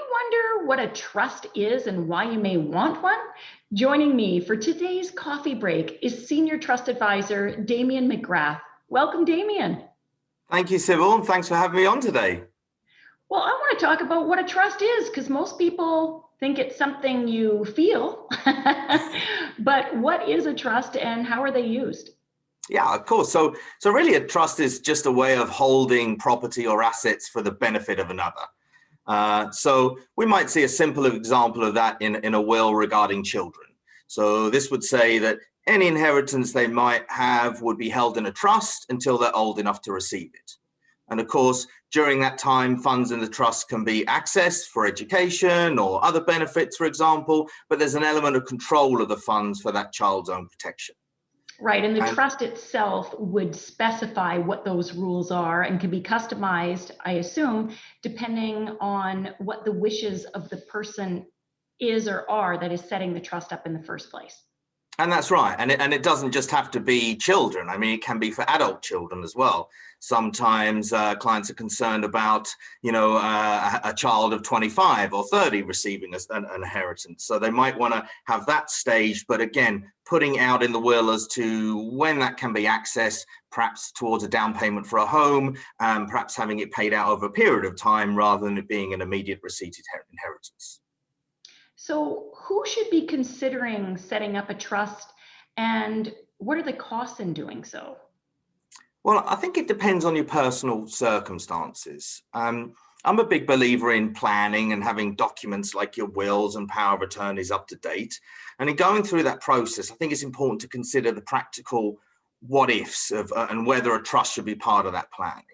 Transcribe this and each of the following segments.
you wonder what a trust is and why you may want one? Joining me for today's coffee break is Senior Trust Advisor Damien McGrath. Welcome, Damien. Thank you, Sybil, and thanks for having me on today. Well, I want to talk about what a trust is because most people think it's something you feel. But what is a trust and how are they used? Yeah, of course. So really a trust is just a way of holding property or assets for the benefit of another. So we might see a simple example of that in a will regarding children. So this would say that any inheritance they might have would be held in a trust until they're old enough to receive it. And of course, during that time, funds in the trust can be accessed for education or other benefits, for example, but there's an element of control of the funds for that child's own protection. Right, and the And trust itself would specify what those rules are and can be customized, I assume, depending on what the wishes of the person is or are that is setting the trust up in the first place. And that's right. And it doesn't just have to be children. I mean, it can be for adult children as well. Sometimes clients are concerned about, a child of 25 or 30 receiving an inheritance. So they might want to have that staged, but again, putting out in the will as to when that can be accessed, perhaps towards a down payment for a home, perhaps having it paid out over a period of time rather than it being an immediate receipt inheritance. So, who should be considering setting up a trust and what are the costs in doing so? Well, I think it depends on your personal circumstances. I'm a big believer in planning and having documents like your wills and power of attorneys up to date. And in going through that process, I think it's important to consider the practical what ifs of and whether a trust should be part of that planning.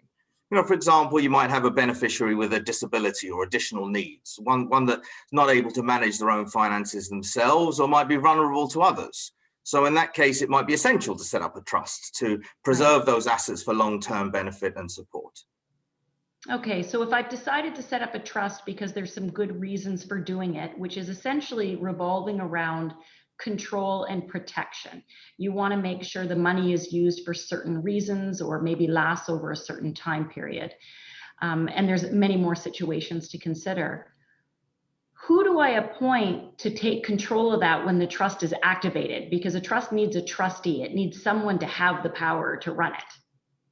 For example, you might have a beneficiary with a disability or additional needs, one that's not able to manage their own finances themselves or might be vulnerable to others. So in that case, it might be essential to set up a trust to preserve those assets for long-term benefit and support. Okay, so if I've decided to set up a trust because there's some good reasons for doing it, which is essentially revolving around control and protection. You want to make sure the money is used for certain reasons or maybe lasts over a certain time period. And there's many more situations to consider. Who do I appoint to take control of that when the trust is activated? Because a trust needs a trustee. It needs someone to have the power to run it.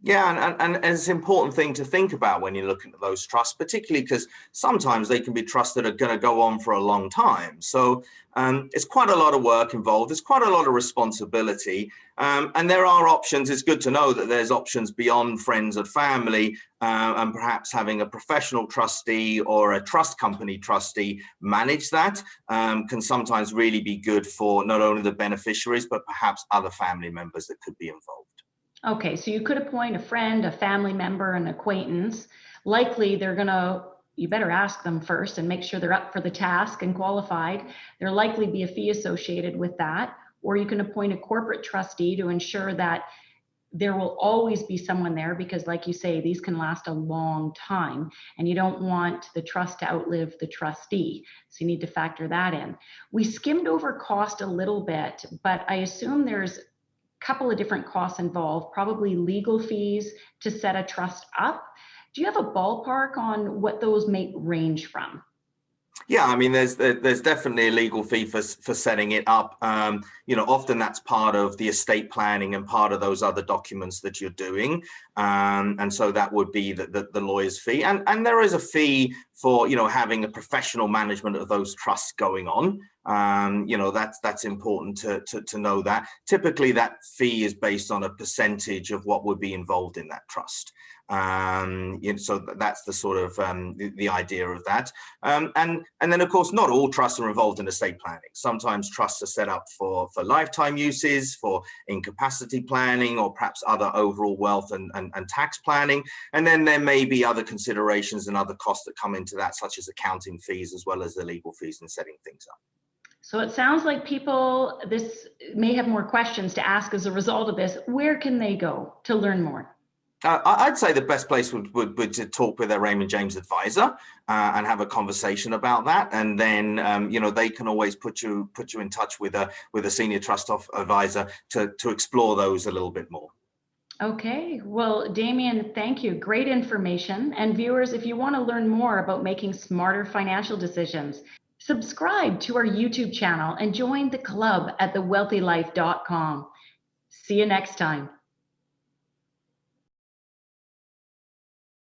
Yeah, and it's an important thing to think about when you're looking at those trusts, particularly because sometimes they can be trusts that are going to go on for a long time. So it's quite a lot of work involved. There's quite a lot of responsibility. And there are options. It's good to know that there's options beyond friends and family, and perhaps having a professional trustee or a trust company trustee manage that can sometimes really be good for not only the beneficiaries, but perhaps other family members that could be involved. Okay, so you could appoint a friend, a family member, an acquaintance. Likely you better ask them first and make sure they're up for the task and qualified. There'll likely be a fee associated with that. Or you can appoint a corporate trustee to ensure that there will always be someone there because, like you say, these can last a long time and you don't want the trust to outlive the trustee. So you need to factor that in. We skimmed over cost a little bit, but I assume there's couple of different costs involved, probably legal fees to set a trust up. Do you have a ballpark on what those may range from? Yeah, I mean, there's definitely a legal fee for setting it up. Often that's part of the estate planning and part of those other documents that you're doing. And so that would be the lawyer's fee. And there is a fee for, having a professional management of those trusts going on. That's important to know that. Typically, that fee is based on a percentage of what would be involved in that trust. So that's the sort of the idea of that. And then, of course, not all trusts are involved in estate planning. Sometimes trusts are set up for lifetime uses, for incapacity planning, or perhaps other overall wealth and tax planning. And then there may be other considerations and other costs that come into that, such as accounting fees as well as the legal fees in setting things up. So it sounds like people, this may have more questions to ask as a result of this. Where can they go to learn more? I'd say the best place would be to talk with their Raymond James advisor and have a conversation about that, and then they can always put you in touch with a senior trust advisor to explore those a little bit more. Okay, well, Damien, thank you. Great information. And viewers, if you want to learn more about making smarter financial decisions, subscribe to our YouTube channel and join the club at thewealthylife.com. See you next time.